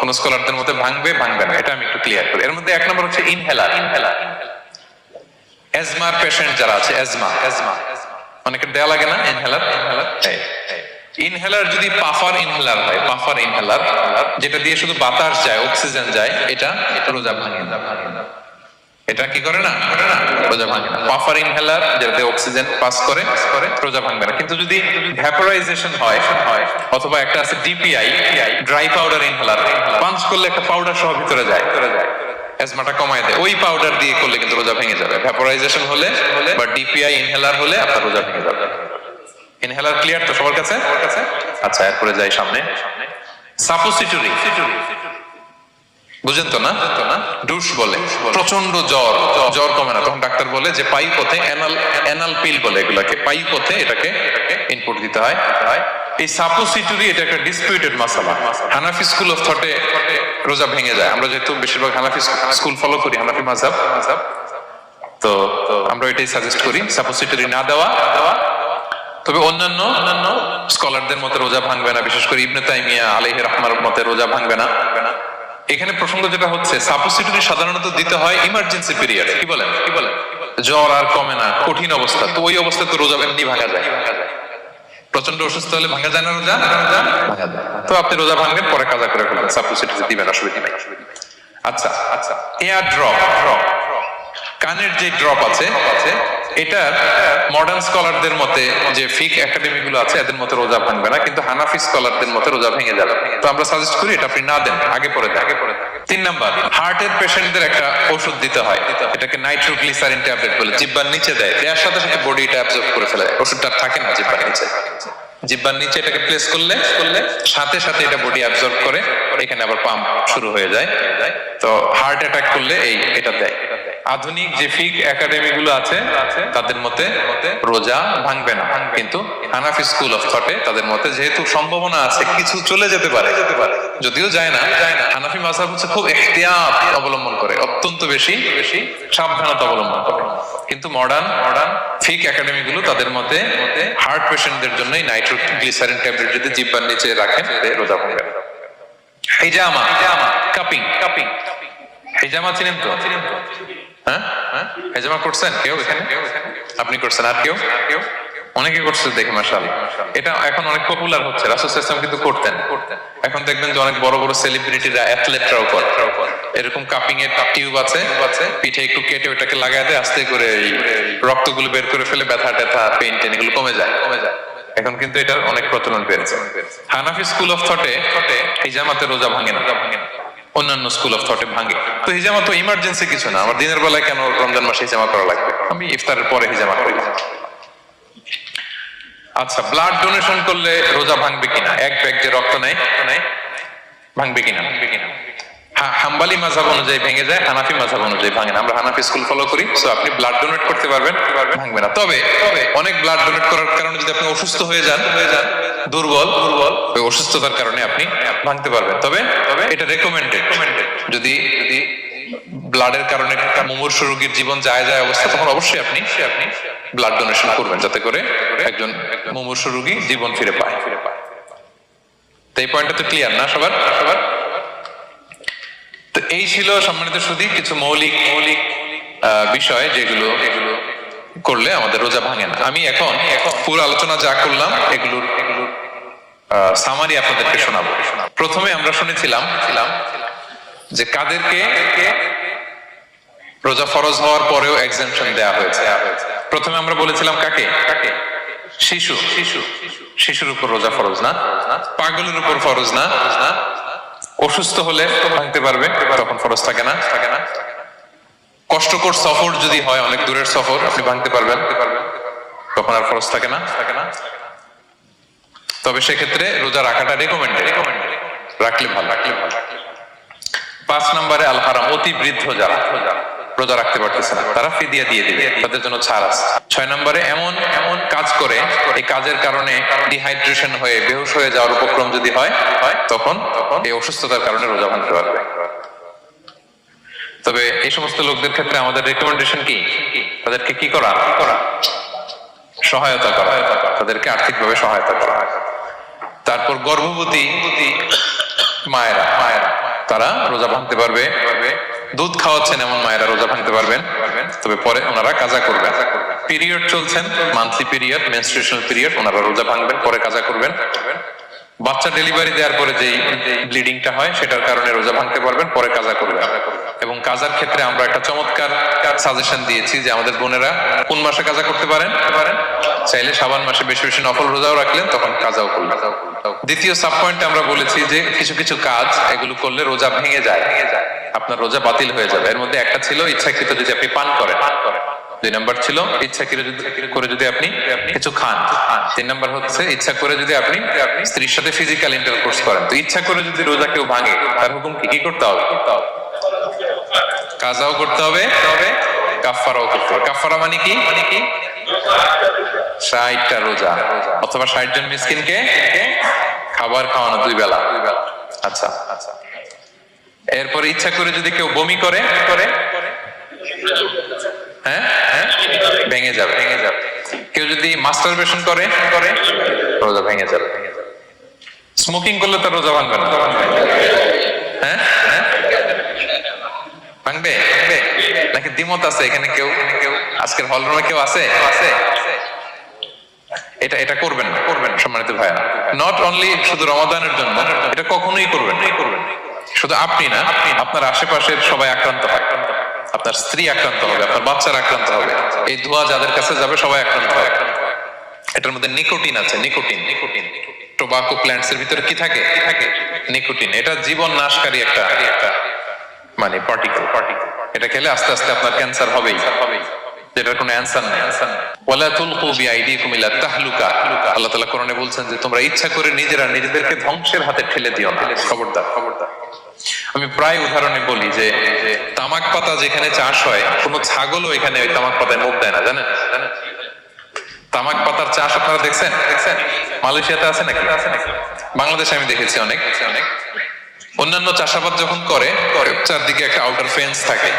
Speaker 1: কোন স্কলারদের মধ্যে ভাঙবে না, এটা আমি একটু ক্লিয়ার করি। এর মধ্যে এক নম্বর হচ্ছে ইনহেলার। এজমার পেশেন্ট যারা আছে, এজমা অনেকের দেয়া লাগে না ইনহেলার। ইনহেলার যদি পাফার ইনহেলার হয়, পাফার ইনহেলার যেটা দিয়ে শুধু বাতাস যায়, অক্সিজেন যায়, এটা রোজা ভাঙে না। এটা কি করে না? রোজা ভাঙে না। পাফার ইনহেলার যেটাতে অক্সিজেন পাস করে রোজা ভাঙবে না। কিন্তু যদি ভ্যাপোরাইজেশন হয়, অথবা একটা আছে DPI, dry powder inhaler, punch করলে একটা পাউডার সহ ভিতরে যায়, এজমাটা কমায় দেয়, ওই পাউডার দিয়ে করলে কিন্তু রোজা ভেঙে যাবে। ভ্যাপোরাইজেশন হলে বা ডিপিআই ইনহেলার হলে আপনার রোজা ভেঙে যাবে। ইনহেলার ক্লিয়ার তো সবার কাছে? আচ্ছা, এরপরে যাই সামনে। সাপোসিটরি বুঝেন তো না? ডুশ বলে, প্রচন্ড জ্বর কমে না, তখন ডাক্তার বলে যে পাই পথে অ্যানাল পিল বলে এগুলাকে, পাই পথে এটাকে ইনপুট দিতে হয়। এই সাপোসিটরি এটা একটা ডিসপিউটেড মাসালা। হানাফি স্কুল অফ থটে রোজা ভেঙে যায়। আমরা যেহেতু বেশিরভাগ হানাফি স্কুল ফলো করি, হানাফি মাযহাব, তো আমরা এটাই সাজেস্ট করি সাপোসিটরি না দেওয়া। তবে অন্যান্য স্কলারদের মতে রোজা ভাঙবে না, বিশেষ করে ইবনে তাইমিয়া আলাইহি রাহমার মতে রোজা ভাঙবে না। এখানে প্রসঙ্গ যেটা হচ্ছে, সাপোসিটরি সাধারণত দিতে হয় ইমার্জেন্সি পিরিয়ডে। কি বলেন? জ্বর আর কমে না, কঠিন অবস্থা, তো ওই অবস্থায় তো রোজা এমনি ভাঙা যায়। প্রচন্ড অসুস্থ হলে ভাঙা যায় না রোজা? ভাঙা যায়। তো আপনি রোজা ভাঙবেন, পরে কাজা করে ফেলবেন, সাপোসিটরি দিবেন, অসুবিধা নাই। আচ্ছা, এয়ার ড্রপ, কানের যে ড্রপ আছে, এটা মডার্ন স্কলারদের মতে, যে ফিক একাডেমি গুলো আছে, এদের মতে রোজা ভাঙবে না, কিন্তু হানাফি স্কলারদের মতে রোজা ভেঙে যাবে। তো আমরা সাজেস্ট করি এটা আপনি না দেন, আগে পরে দেন। 3 নাম্বার, হার্টের পেশেন্টদের একটা ওষুধ দিতে হয়, এটাকে নাইট্রোগ্লিসারিন ট্যাবলেট বলে, জিহ্বার নিচে দেয়, দেওয়ার সাথে সাথে বডিটা অ্যাবজর্ব করে ফেলে, ওষুধটা থাকে না জিহ্বার নিচে। জিহ্বার নিচে এটাকে প্লেস করলে সাথে সাথে এটা বডি অ্যাবজর্ব করে, এখানে আবার পাম্প শুরু হয়ে যায়। তো হার্ট অ্যাটাক করলে এটা দেয়। আধুনিক যে ফিক একাডেমি গুলো আছে তাদের মতে রোজা ভাঙবে না, কিন্তু হানাফি স্কুল অফ থটে তাদের মতে যেহেতু সম্ভাবনা আছে কিছু চলে যেতে পারে, যদিও যায় না, হানাফি মাযহাব হচ্ছে খুব ইহতিয়াত অবলম্বন করে, অত্যন্ত বেশি সাবধানতা অবলম্বন করে। কিন্তু মডার্ন ফিক একাডেমি গুলো তাদের মতে হার্ট পেশেন্টদের জন্যই নাইট্রোগ্লিসারিন ট্যাবলেট যদি জিহ্বার নিচে রাখেন রোজা ভাঙবে না। হিজামা, কাপিং, হিজামা চিনেন তো? হ্যাঁ, হিজামা করছেন কেউ এখানে? আপনি করছেন, আর কেউ? অনেকে করছে দেখে, মাশাআল্লাহ। এটা এখন অনেক পপুলার হচ্ছে, রাসূল সাল্লাল্লাহু আলাইহি ওয়াসাল্লাম কিন্তু করতেন। এখন দেখবেন যে অনেক বড় বড় সেলিব্রিটিরা, অ্যাথলেটরাও করে। এরকম কাপিং এর টিউব আছে, পিঠে একটু কেটে ওটাকে লাগায় দেয়, আস্তে করে এই রক্তগুলো বের করে ফেলে, ব্যথা পেইন এগুলো কমে যায়। এখন কিন্তু এটার অনেক প্রচলন পেয়েছে। হানাফি স্কুল অফ থটে হিজামাতে রোজা ভাঙে না, অন্যান্য স্কুল অফ থটে ভাঙে। তো হিজামা তো ইমার্জেন্সি কিছু না, আমার দিনের বেলায় কেন রমজান মাসে হিজামা করা লাগবে, আমি ইফতারের পরে হিজামা করি। আচ্ছা, ব্লাড ডোনেশন করলে রোজা ভাঙবে কিনা? এক ব্যাগ যে রক্ত নেয় ভাঙবে কিনা? হাম্বলি মাযহাব অনুযায়ী ভেঙে যায়, হানাফি মাযহাব অনুযায়ী ভাঙে না। আমরা হানাফি স্কুল ফলো করি, সো আপনি ব্লাড ডোনেট করতে পারবেন, ভাঙবে না। তবে অনেক ব্লাড ডোনেট করার কারণে যদি আপনি অসুস্থ হয়ে যান, দুর্বল, ওই অসুস্থতার কারণে আপনি ভাঙতে পারবেন। তবে এটা রেকমেন্ডেড, যদি ব্লাডের কারণে মুমূর্ষু রোগীর জীবন যায় অবস্থা, তখন অবশ্যই আপনি ব্লাড ডোনেশন করবেন, যাতে করে একজন মুমূর্ষু রোগী জীবন ফিরে পায়। তো এই পয়েন্টটা তো ক্লিয়ার না সবার? তো এই ছিল সম্মানিত সুধী কিছু মৌলিক বিষয় যেগুলো করলে আমাদের রোজা ভাঙে না। আমি এখন পুরো আলোচনা যা করলাম এগুলোর সামারি আপনাদেরকে শোনাবো। প্রথমে আমরা শুনেছিলাম যে কাদেরকে রোজা ফরজ হওয়ার পরেও এক্সাম্পশন দেয়া হয়েছে। প্রথমে আমরা বলেছিলাম কাকে? শিশুর উপর রোজা ফরজ না, পাগলের উপর ফরজ না, অসুস্থ হলে ভাঙতে পারবে, তখন ফরজ থাকে না। কষ্টকর সফর যদি হয়, অনেক দূরের সফর, আপনি ভাঙতে পারবেন, তখন আর ফরজ থাকে না। তবে সেক্ষেত্রে রোজা রাখাটা রেকমেন্ডেড, রাখলে ভালো। 5 নম্বরে আল হারাম, অতি বৃদ্ধ যারা রোজা রাখতে পারতেছে না তারা ফিদিয়া দিয়ে দিবে, তাদের জন্য ছাড় আছে। 6 নম্বরে এমন এমন কাজ করে এই কাজের কারণে ডিহাইড্রেশন হয়ে বেহুশ হয়ে যাওয়ার উপক্রম যদি হয় তখন এই অসুস্থতার কারণে রোজা ভাঙতে পারবে। তবে এই সমস্ত লোকদের ক্ষেত্রে আমাদের রেকমেন্ডেশন কি? তাদেরকে কি করা? সহায়তা করা, তাদেরকে আর্থিকভাবে সহায়তা করা। তারপর গর্ভবতী মায়েরা তারা রোজা ভাঙতে পারবে। দুধ খাওয়াচ্ছেন এমন মায়েরা রোজা ভাঙতে পারবেন, তবে পরে ওনারা কাজা করবেন। পিরিয়ড চলছেন, মান্থলি পিরিয়ড, মেনস্ট্রুয়েশনাল পিরিয়ড, ওনারা রোজা ভাঙবেন, পরে কাজা করবেন। বাচ্চা ডেলিভারি দেওয়ার পরে যেই ব্লিডিংটা হয় সেটার কারণে রোজা ভাঙতে পারবেন, পরে কাজা করবেন। এবং কাজার ক্ষেত্রে আমরা একটা চমৎকার সাজেশন দিয়েছি যে আমাদের বোনেরা কোন মাসে কাজা করতে পারেন, চাইলে শাবান মাসে বেশি বেশি নফল রোজাও রাখলেন, তখন কাজাও করলেন। দ্বিতীয় সাব পয়েন্টে আমরা বলেছি যে কিছু কিছু কাজ এগুলো করলে রোজা ভেঙে যায়, আপনার রোজা বাতিল হয়ে যাবে। এর মধ্যে একটা ছিল ইচ্ছাকৃত যদি আপনি পান করেন, 2 নম্বর ছিল ইচ্ছাকৃত করে যদি আপনি কিছু খান, 3 নম্বর হচ্ছে ইচ্ছা করে যদি আপনি স্ত্রীর সাথে ফিজিক্যাল ইন্টারকোর্স করেন। তো ইচ্ছা করে যদি রোজা কেউ ভাঙে তার হুকুম কি করতে হবে? কাজাও করতে হবে, তবে কাফফারাও করতে হবে। কাফফারা মানে কি? 60টা রোজা অথবা 60 জন মিসকিনকে খাবার খাওয়ানো 2 বেলা। আচ্ছা, এরপরে ইচ্ছা করে যদি কেউ বমি করে, হ্যাঁ ভেঙে যাবে। কেউ যদি মাস্টারবেশন করে রোজা ভেঙে যাবে। স্মোকিং করলে তার রোজা ভাঙবে না, হ্যাঁ ভাঙবে নাকি দ্বিমত আছে এখানে? কেউ আজকের হল রুমে কেউ আছে? এটা করবেন না, সম্মানিত ভাইয়া। নট অনলি শুধু রমাদানের জন্য, এটা কখনোই করবেন না। শুধু আপনি না, আপনার আশেপাশের সবাই আক্রান্ত হয়। আপনার স্ত্রী আক্রান্ত হবে, আপনার বাচ্চারা আক্রান্ত হবে, এই ধোঁয়া যাদের কাছে যাবে সবাই আক্রান্ত হবে। এটার মধ্যে নিকোটিন আছে, নিকোটিন। টোবাকো প্ল্যান্টস এর ভিতরে কি থাকে? নিকোটিন। এটা জীবন নাশকারী একটা মানে পার্টিকেল। এটা খেলে আস্তে আস্তে আপনার ক্যান্সার হবেই, যেটার কোনো অ্যানসার নেই। ওয়ালা তুলকু বিআইদিকুম ইলা তাহলুকা। আল্লাহ তাআলা কোরআনে বলছেন যে তোমরা ইচ্ছা করে নিজেদেরকে ধ্বংসের হাতে ঠেলে দিও না। খবরদার। আমি প্রায় উদাহরণে বলি যে তামাক পাতা যেখানে চাষ হয়, কোনো ছাগলও এখানে ওই তামাক পাতায় মুখ দেয় না, জানেন? তামাক পাতার চাষ আপনারা দেখছেন? মালয়েশিয়াতে আছে নাকি? বাংলাদেশে আমি দেখেছি অনেক। অন্যান্য চাষাবাদ যখন করে চারদিকে একটা আউটার ফেন্স থাকে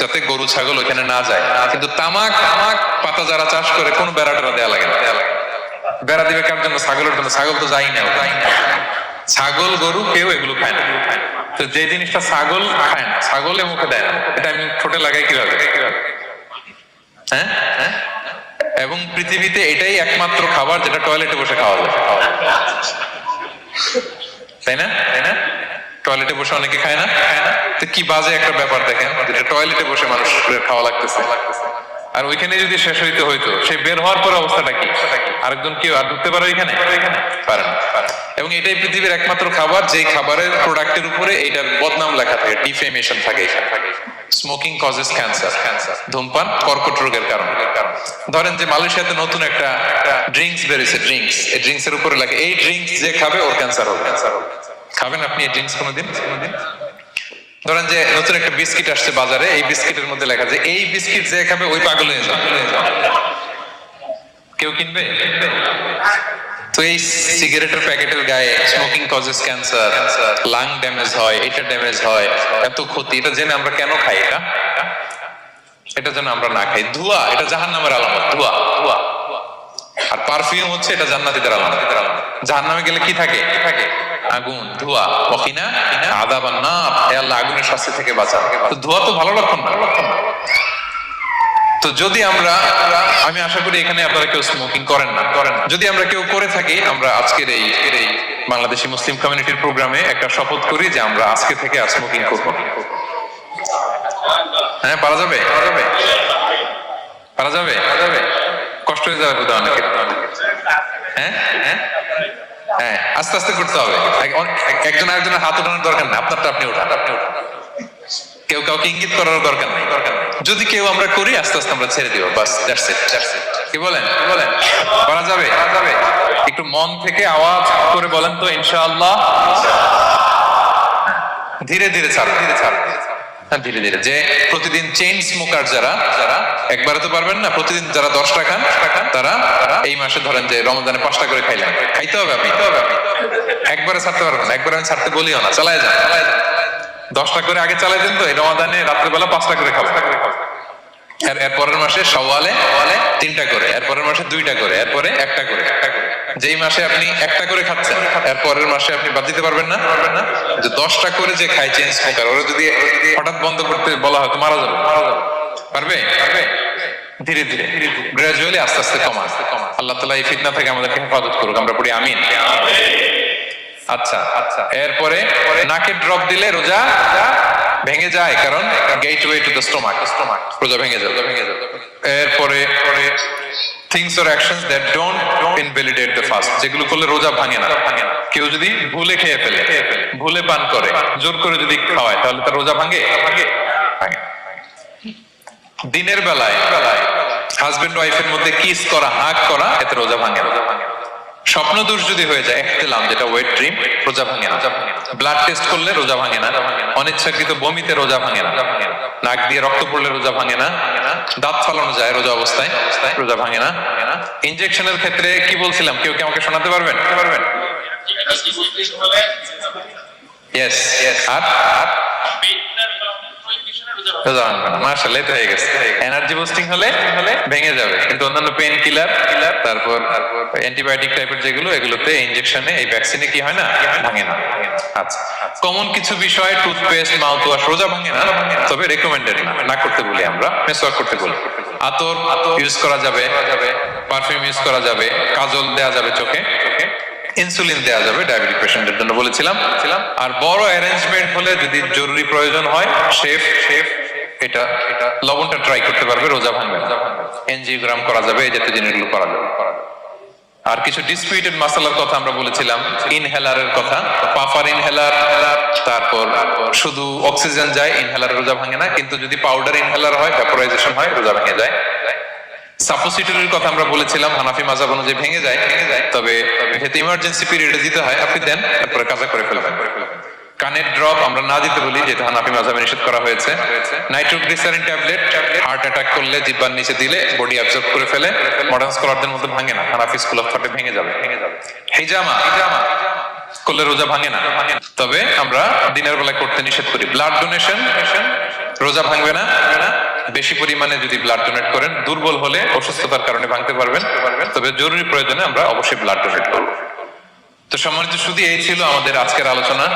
Speaker 1: যাতে গরু ছাগল ওখানে না যায়, কিন্তু তামাক পাতা যারা চাষ করে কোনো বেড়া টেরা দেওয়া লাগে না। বেড়া দিবে কার জন্য? ছাগলের জন্য। ছাগল তো যাই না, ছাগল গরু কেউ এগুলো খায় না। তো যে জিনিসটা ছাগল খায় না, ছাগলে মুখে দেয় না, এটা আমি ঠোঁটে লাগাই কিভাবে? হ্যাঁ, এবং পৃথিবীতে এটাই একমাত্র খাবার যেটা টয়লেটে বসে খাওয়া যায়, তাই না? টয়লেটে বসে অনেকে খায় না। তো কি বাজে একটা ব্যাপার দেখেন, যেটা টয়লেটে বসে মানুষের খাওয়া লাগতেছে, আর ওইখানে যদি শেষ হইতো সে বের হওয়ার পর অবস্থাটা কি? আরেকজন কেউ আর ঢুকতে পারে ওইখানে? পারে না। এবং এটাই পৃথিবীর একমাত্র খাবার যে খাবারের প্রোডাক্টের উপরে এটার বদনাম লেখা থাকে, ডিফেমেশন থাকে। Smoking causes cancer. ধূমপান কর্কট রোগের কারণ। ধরেন যে মালয়েশিয়াতে নতুন একটা ড্রিঙ্কস বেরিয়েছে, এই ড্রিঙ্কস এর উপরে লেখা এই ড্রিঙ্কস যে খাবে ওর ক্যান্সার হবে। খাবেন আপনি এই ড্রিঙ্কস কোনোদিন? ধরেন যে নতুন একটা বিস্কিট আসছে বাজারে, এই বিস্কিটের মধ্যে লেখা যে এই বিস্কিট যে খাবে ওই পাগল হয়ে যাবে। কেউ কিনবে? তো এই সিগারেটের প্যাকেটের গায়ে smoking causes cancer, lung damage হয়, এটা ড্যামেজ হয়, এত ক্ষতি, এটা জেনে আমরা কেন খাই? এটা যেন আমরা না খাই। ধোঁয়া, এটা জাহান্নামের আলামত। ধোঁয়া। আর পারফিউম হচ্ছে এটা জান্নাতীদের আলামত। জাহান্নামে গেলে কি থাকে? আগুন, ধোঁয়া। ওয়াকিনা আযাবান নার, হে আল্লাহ আগুনের শাস্তি থেকে বাঁচান। তো ধোঁয়া তো ভালো লক্ষণ না। তো যদি আমি আশা করি এখানে আপনারা কেউ স্মোকিং করেন না। যদি আমরা কেউ করে থাকি, আমরা আজকের এই বাংলাদেশি মুসলিম কমিউনিটির প্রোগ্রামে একটা শপথ করি যে আমরা আজকে থেকে আর স্মোকিং করব না। হ্যাঁ, পারা যাবে? কষ্ট হয়ে যাবে বোধহয় অনেকের। হ্যাঁ, আস্তে আস্তে করতে হবে। একজন আরেকজনের হাত ওঠানোর দরকার নেই, আপনারটা আপনি ওঠান। কেউ কাউকে ইঙ্গিত করার দরকার নেই। যদি কেউ আমরা করি, আস্তে আস্তে আমরা ছেড়ে দিব, বাস, দ্যাটস ইট। কি বলেন? পারা যাবে? একটু মন থেকে আওয়াজ করে বলেন তো ইনশাআল্লাহ। ধীরে ধীরে ছাড়বে, হ্যাঁ ধীরে ধীরে। যে প্রতিদিন চেইন স্মোকার যারা একবারে তো পারবেন না, প্রতিদিন যারা 10টা খান তারা এই মাসে ধরেন যে রমজানে 5টা করে খাইলেন, খাইতে হবে আপনি, একবারে ছাড়তে পারবেন। একবারে আমি ছাড়তে বলিও না, চালায় যান। 10টা করে আগে চালাই দেন, তো এই রমাদানে রাত্রেবেলা 5টা করে খাবো। এর পরের মাসে সওয়ালে 3টা করে, এর পরের মাসে 2টা করে, এরপরে 1টা করে। যেই মাসে আপনি 1টা করে খাচ্ছেন, এর পরের মাসে আপনি বাদ দিতে পারবেন না। যে 10টা করে যে খায় চেঞ্জ স্মোকার, ওরা যদি হঠাৎ বন্ধ করতে বলা হয় তো মারা যাবে। পারবে? ধীরে ধীরে গ্রাজুয়ালি আস্তে আস্তে কমা। আল্লাহ তাআলা এই ফিতনা থেকে আমাদেরকে হেফাজত করুক, আমরা পড়ি আমিন। আচ্ছা, এরপরে নাকে ড্রপ দিলে রোজা ভেঙে যায়, কারণ গেটওয়ে টু দ্য স্টোমাক, রোজা ভেঙে যায়। এরপরে things or actions that don't invalidate the fast, যেগুলো করলে রোজা ভাঙে না। কেউ যদি ভুলে খেয়ে ফেলে, ভুলে পান করে, জোর করে যদি খাওয়ায়, তাহলে তার রোজা ভাঙে? দিনের বেলায় হাজবেন্ড ওয়াইফের মধ্যে কিস করা, হাগ করা, এতে রোজা ভাঙে না। স্বপ্ন দোষ যদি হয়ে যায়, ইহতিলাম যেটা ওয়েট ড্রিম, রোজা ভাঙে না। ব্লাড টেস্ট করলে রোজা ভাঙে না। অনিচ্ছাকৃত বমিতে রোজা ভাঙে না। নাক দিয়ে রক্ত পড়লে রোজা ভাঙে না। দাঁত ফালানো যায় রোজা অবস্থায়, রোজা ভাঙে না। ইনজেকশনের ক্ষেত্রে কি বলছিলাম, কেউ কি আমাকে শোনাতে পারবেন? ইয়েস, আর মাশাআল্লাহ, এটা হয়ে গেছে। এনার্জি বুস্টিং হলে ভেঙে যাবে, কিন্তু অন্যান্য পেন কিলার, তারপর অ্যান্টিবায়োটিক টাইপের যেগুলো, এগুলোতে ইনজেকশনে, এই ভ্যাকসিনে কি হয় না, ভাঙে না। আচ্ছা, কমন কিছু বিষয়, টুথপেস্ট, মাউথ ওয়াশ রোজা ভাঙে না, তবে রেকমেন্ডেড না করতে বলি আমরা, মেসওয়াক করতে বলি। আতর ইউজ করা যাবে, পারফিউম ইউজ করা যাবে, কাজল দেয়া যাবে চোখে, ইনসুলিন দেয়া যাবে ডায়াবেটিক পেশেন্টের জন্য বলেছিলাম। আর বড় অ্যারেঞ্জমেন্ট হলে, যদি জরুরি প্রয়োজন হয়, শেফ এটা লবণটা ট্রাই করতে পারবে, রোজা ভাঙবে না। এনজিওগ্রাম করা যাবে, এই জাতীয় জিনিসগুলো করা যাবে। আর কিছু ডিসপিউটেড মাসালার কথা আমরা বলেছিলাম, ইনহেলারের কথা, পাফার ইনহেলার, তারপর শুধু অক্সিজেন যায়, ইনহেলার রোজা ভাঙে না। কিন্তু যদি পাউডার ইনহেলার হয়, ভ্যাপোরাইজেশন হয়, রোজা ভেঙে যায়। সাপোসিটরির কথা আমরা বলেছিলাম, হানাফি মাযহাব অনুযায়ী ভেঙে যায়, তবে যেহেতু ইমার্জেন্সি পিরিয়ডে দিতে হয়, আপনি দেন, তারপরে কাজা করে ফেলবেন। কানের ড্রপ আমরা না দিতে বলি, যেটা হানাফি মাযহাবে নিষেধ করা হয়েছে। নাইট্রোগ্লিসারিন ট্যাবলেট হার্ট অ্যাটাক করলে জিহ্বার নিচে দিলে বডি অ্যাবজর্ব করে ফেলে, মডার্ন স্কলারদের মধ্যে ভাঙে না, হানাফি স্কুল অফ থটে ভেঙে যাবে। হিজামা করলে রোজা ভাঙে না, তবে আমরা দিনের বেলায় করতে নিষেধ করি। ব্লাড ডোনেশন রোজা ভাঙবে না, বেশি পরিমাণে যদি ব্লাড ডোনেট করেন। দুর্বল হলে, অসুস্থতার কারণে ভাঙতে পারবেন, তবে জরুরি প্রয়োজনে আমরা অবশ্যই ব্লাড ডোনেট করব। তো সম্মানিত শুধু এই ছিল আমাদের আজকের আলোচনা,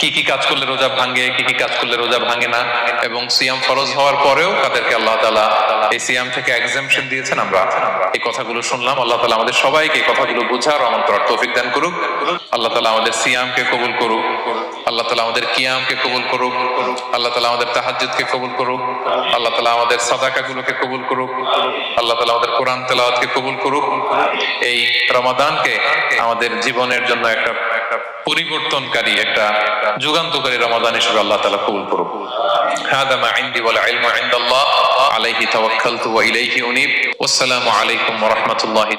Speaker 1: কি কি কাজ করলে রোজা ভাঙে, কি কি কাজ করলে রোজা ভাঙে না, এবং সিয়াম ফরজ হওয়ার পরেও তাদেরকে আল্লাহ তাআলা এই সিয়াম থেকে এক্সাম্পশন দিয়েছেন। আমরা এই কথাগুলো শুনলাম। আল্লাহ তাআলা আমাদের সবাইকে এই কথাগুলো বোঝার ও আমল করার তৌফিক দান করুক। আল্লাহ তাআলা আমাদের সিয়ামকে কবুল করুক, আল্লাহ তাআলা আমাদের কিয়ামকে কবুল করুক, আল্লাহ তাআলা আমাদের তাহাজ্জুদকে কবুল করুক, আল্লাহ তাআলা আমাদের সাদাকাগুলোকে কবুল করুক, আল্লাহ তাআলা আমাদের কোরআন তেলাওয়াতকে কবুল করুক। এই রমাদানকে আমাদের জীবনের জন্য একটা পরিবর্তনকারী, একটা যুগান্তকারী রমাদান হিসেবে আল্লাহ তাআলা কবুল করুক। হাদা মা ইনদি ওয়াল ইলমু ইনদাল্লাহ আলাইহি তাওয়াক্কালতু ওয়া ইলাইহি উনীব। ওয়াসসালামু আলাইকুম ওয়া রাহমাতুল্লাহি